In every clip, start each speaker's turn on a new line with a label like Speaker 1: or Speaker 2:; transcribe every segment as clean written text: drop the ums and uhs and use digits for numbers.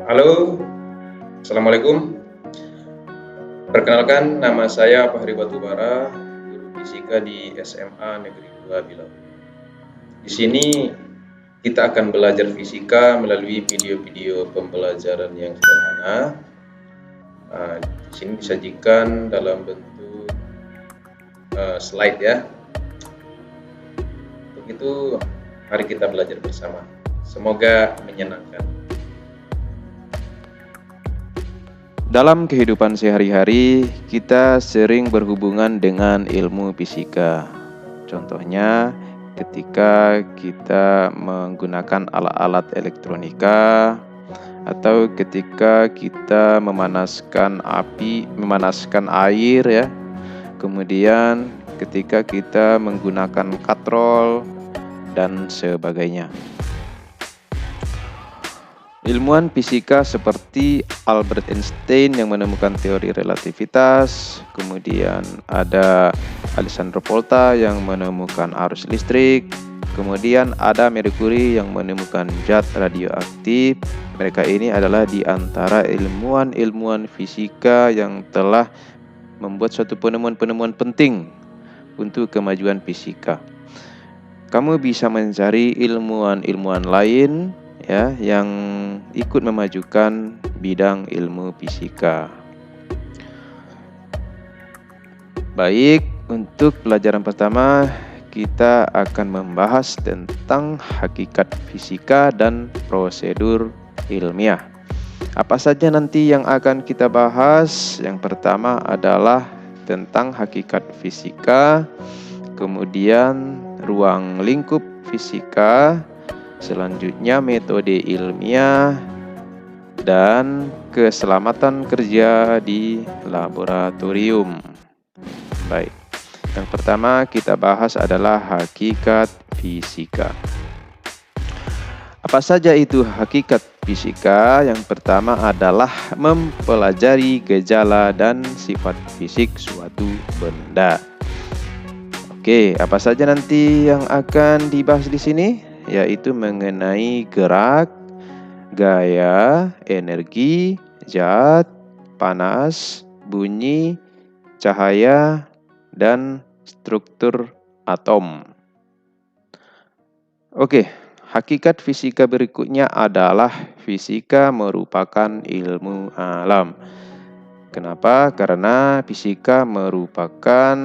Speaker 1: Halo, Assalamualaikum. Perkenalkan, nama saya Fahri Batubara, guru fisika di SMA Negeri 2 Bilau. Di sini kita akan belajar fisika melalui video-video pembelajaran yang sederhana. Di sini disajikan dalam bentuk slide ya. Untuk itu, mari kita belajar bersama. Semoga menyenangkan. Dalam kehidupan sehari-hari, kita sering berhubungan dengan ilmu fisika. Contohnya, ketika kita menggunakan alat-alat elektronika, atau ketika kita memanaskan air ya. Kemudian ketika kita menggunakan katrol dan sebagainya. Ilmuwan fisika seperti Albert Einstein yang menemukan teori relativitas, kemudian ada Alessandro Volta yang menemukan arus listrik, kemudian ada Marie Curie yang menemukan zat radioaktif. Mereka ini adalah di antara ilmuwan-ilmuwan fisika yang telah membuat suatu penemuan-penemuan penting untuk kemajuan fisika. Kamu bisa mencari ilmuwan-ilmuwan lain ya yang ikut memajukan bidang ilmu fisika. Baik, untuk pelajaran pertama kita akan membahas tentang hakikat fisika dan prosedur ilmiah. Apa saja nanti yang akan kita bahas? Yang pertama adalah tentang hakikat fisika, kemudian ruang lingkup fisika, selanjutnya metode ilmiah, dan keselamatan kerja di laboratorium. Baik, yang pertama kita bahas adalah hakikat fisika. Apa saja itu hakikat fisika? Yang pertama adalah mempelajari gejala dan sifat fisik suatu benda. Oke, apa saja nanti yang akan dibahas di sini? Yaitu mengenai gerak, gaya, energi, zat, panas, bunyi, cahaya, dan struktur atom. Oke, hakikat fisika berikutnya adalah fisika merupakan ilmu alam. Kenapa? Karena fisika merupakan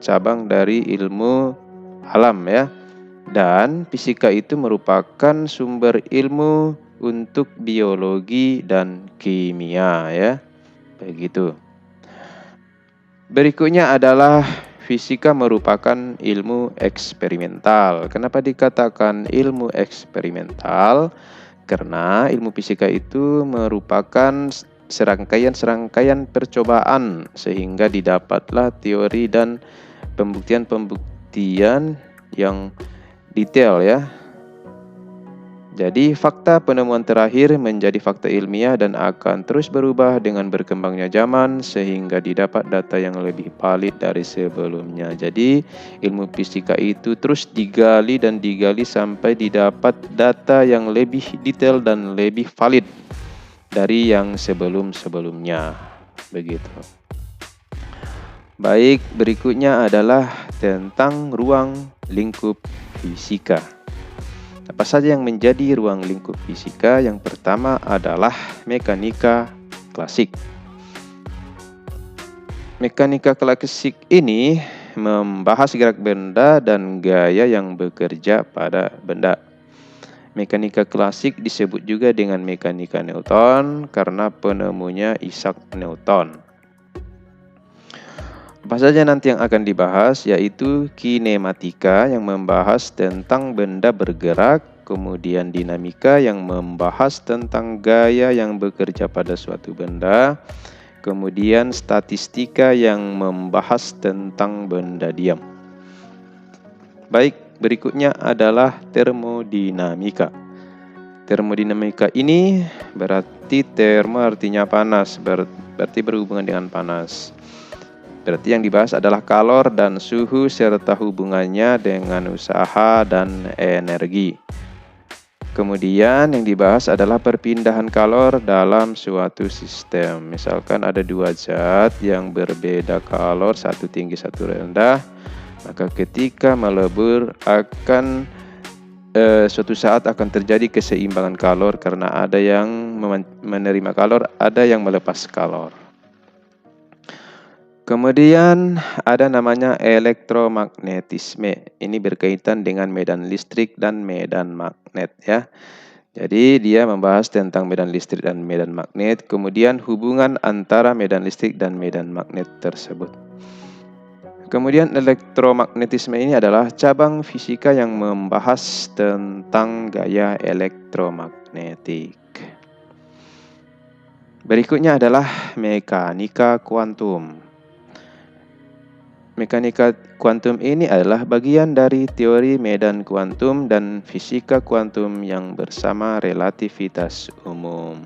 Speaker 1: cabang dari ilmu alam ya. Dan fisika itu merupakan sumber ilmu untuk biologi dan kimia ya. Begitu. Berikutnya adalah fisika merupakan ilmu eksperimental. Kenapa dikatakan ilmu eksperimental? Karena ilmu fisika itu merupakan serangkaian percobaan sehingga didapatlah teori dan pembuktian yang detail ya. Jadi fakta penemuan terakhir menjadi fakta ilmiah dan akan terus berubah dengan berkembangnya zaman sehingga didapat data yang lebih valid dari sebelumnya. Jadi ilmu fisika itu terus digali sampai didapat data yang lebih detail dan lebih valid dari yang sebelum-sebelumnya. Begitu. Baik, berikutnya adalah tentang ruang lingkup fisika. Apa saja yang menjadi ruang lingkup fisika? Yang pertama adalah mekanika klasik. Mekanika klasik ini membahas gerak benda dan gaya yang bekerja pada benda. Mekanika klasik disebut juga dengan mekanika Newton karena penemunya Isaac Newton. Apa saja nanti yang akan dibahas yaitu kinematika yang membahas tentang benda bergerak, kemudian dinamika yang membahas tentang gaya yang bekerja pada suatu benda, kemudian statistika yang membahas tentang benda diam. Baik, berikutnya adalah termodinamika. Termodinamika ini berarti termo artinya panas, berarti berhubungan dengan panas. Berarti yang dibahas adalah kalor dan suhu serta hubungannya dengan usaha dan energi. Kemudian yang dibahas adalah perpindahan kalor dalam suatu sistem. Misalkan ada dua zat yang berbeda kalor, satu tinggi satu rendah, maka ketika melebur akan suatu saat akan terjadi keseimbangan kalor karena ada yang menerima kalor, ada yang melepas kalor. Kemudian ada namanya elektromagnetisme. Ini berkaitan dengan medan listrik dan medan magnet ya. Jadi dia membahas tentang medan listrik dan medan magnet, kemudian hubungan antara medan listrik dan medan magnet tersebut. Kemudian elektromagnetisme ini adalah cabang fisika yang membahas tentang gaya elektromagnetik. Berikutnya adalah mekanika kuantum. Mekanika kuantum ini adalah bagian dari teori medan kuantum dan fisika kuantum yang bersama relativitas umum.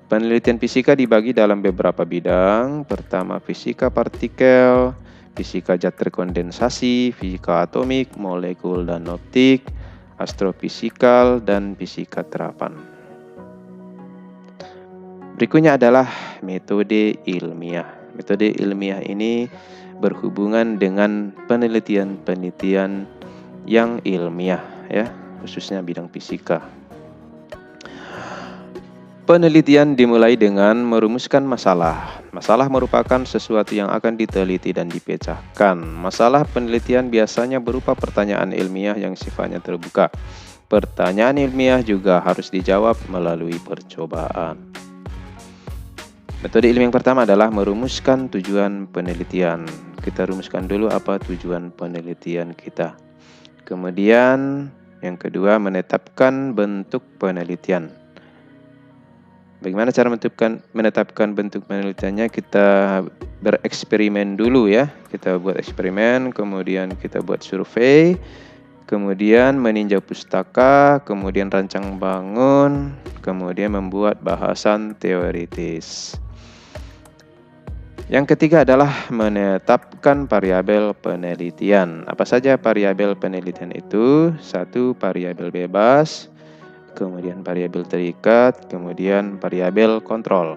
Speaker 1: Penelitian fisika dibagi dalam beberapa bidang. Pertama, fisika partikel, fisika zat terkondensasi, fisika atomik, molekul dan optik, astrofisikal, dan fisika terapan. Berikutnya adalah metode ilmiah. Metode ilmiah ini berhubungan dengan penelitian-penelitian yang ilmiah ya, khususnya bidang fisika. Penelitian dimulai dengan merumuskan masalah. Masalah merupakan sesuatu yang akan diteliti dan dipecahkan. Masalah penelitian biasanya berupa pertanyaan ilmiah yang sifatnya terbuka. Pertanyaan ilmiah juga harus dijawab melalui percobaan. Metode ilmiah yang pertama adalah merumuskan tujuan penelitian. Kita rumuskan dulu apa tujuan penelitian kita. Kemudian yang kedua, menetapkan bentuk penelitian. Bagaimana cara menetapkan bentuk penelitiannya? Kita bereksperimen dulu ya. Kita buat eksperimen, kemudian kita buat survei, kemudian meninjau pustaka, kemudian rancang bangun, kemudian membuat bahasan teoritis. Yang ketiga adalah menetapkan variabel penelitian. Apa saja variabel penelitian itu? 1. Variabel bebas, kemudian variabel terikat, kemudian variabel kontrol.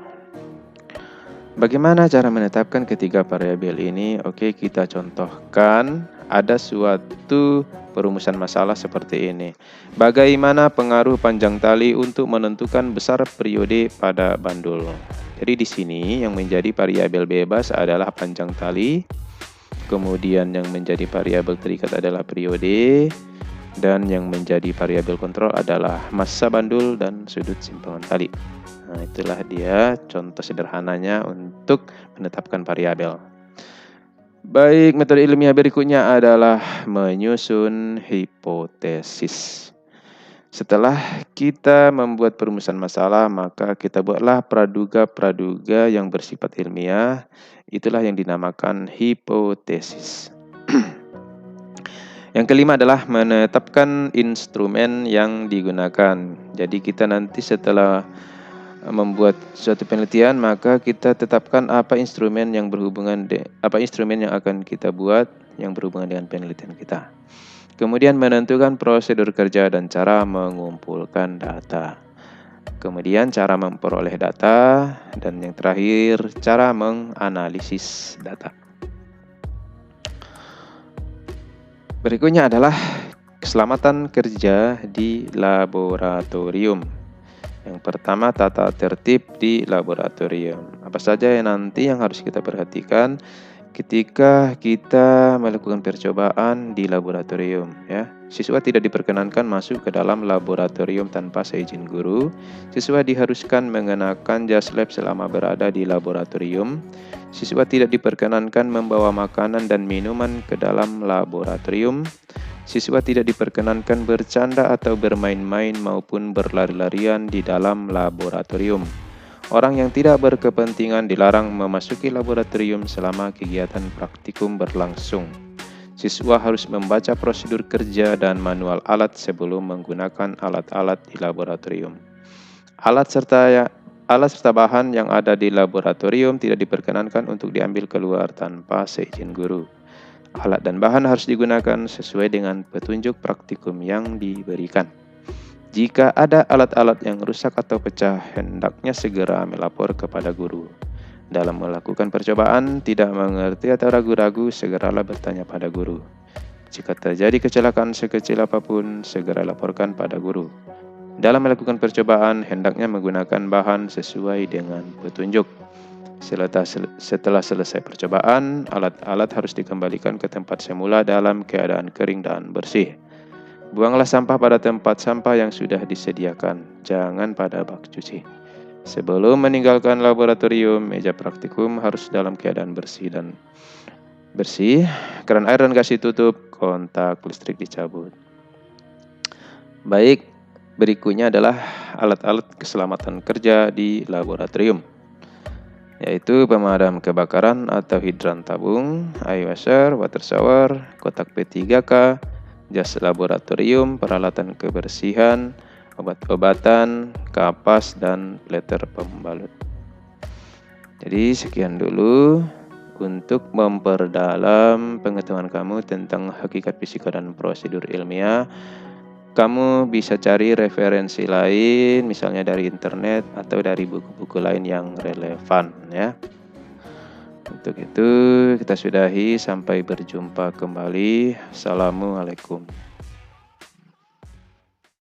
Speaker 1: Bagaimana cara menetapkan ketiga variabel ini? Oke, kita contohkan. Ada suatu perumusan masalah seperti ini. Bagaimana pengaruh panjang tali untuk menentukan besar periode pada bandul? Jadi di sini yang menjadi variabel bebas adalah panjang tali, kemudian yang menjadi variabel terikat adalah periode, dan yang menjadi variabel kontrol adalah massa bandul dan sudut simpangan tali. Nah, itulah dia contoh sederhananya untuk menetapkan variabel. Baik, metode ilmiah berikutnya adalah menyusun hipotesis. Setelah kita membuat perumusan masalah, maka kita buatlah praduga-praduga yang bersifat ilmiah. Itulah yang dinamakan hipotesis. Yang kelima adalah menetapkan instrumen yang digunakan. Jadi kita nanti setelah membuat suatu penelitian, maka kita tetapkan apa instrumen yang akan kita buat yang berhubungan dengan penelitian kita. Kemudian menentukan prosedur kerja dan cara mengumpulkan data. Kemudian cara memperoleh data, dan yang terakhir cara menganalisis data. Berikutnya adalah keselamatan kerja di laboratorium. Yang pertama, tata tertib di laboratorium. Apa saja yang harus kita perhatikan ketika kita melakukan percobaan di laboratorium ya. Siswa tidak diperkenankan masuk ke dalam laboratorium tanpa seizin guru. Siswa diharuskan mengenakan jas lab selama berada di laboratorium. Siswa tidak diperkenankan membawa makanan dan minuman ke dalam laboratorium. Siswa tidak diperkenankan bercanda atau bermain-main maupun berlari-larian di dalam laboratorium. Orang yang tidak berkepentingan dilarang memasuki laboratorium selama kegiatan praktikum berlangsung. Siswa harus membaca prosedur kerja dan manual alat sebelum menggunakan alat-alat di laboratorium. Alat serta bahan yang ada di laboratorium tidak diperkenankan untuk diambil keluar tanpa seizin guru. Alat dan bahan harus digunakan sesuai dengan petunjuk praktikum yang diberikan. Jika ada alat-alat yang rusak atau pecah, hendaknya segera melapor kepada guru. Dalam melakukan percobaan, tidak mengerti atau ragu-ragu, segeralah bertanya pada guru. Jika terjadi kecelakaan sekecil apapun, segera laporkan pada guru. Dalam melakukan percobaan, hendaknya menggunakan bahan sesuai dengan petunjuk. Setelah selesai percobaan, alat-alat harus dikembalikan ke tempat semula dalam keadaan kering dan bersih. Buanglah sampah pada tempat sampah yang sudah disediakan, jangan pada bak cuci. Sebelum meninggalkan laboratorium, meja praktikum harus dalam keadaan bersih, keran air dan gas ditutup, kontak listrik dicabut. Baik, berikutnya adalah alat-alat keselamatan kerja di laboratorium, yaitu pemadam kebakaran atau hidran tabung, eye washer, water shower, kotak P3K, jas laboratorium, peralatan kebersihan, obat-obatan, kapas, dan plater pembalut. Jadi sekian dulu untuk memperdalam pengetahuan kamu tentang hakikat fisika dan prosedur ilmiah. Kamu bisa cari referensi lain, misalnya dari internet atau dari buku-buku lain yang relevan ya. Untuk itu kita sudahi, sampai berjumpa kembali. Assalamualaikum.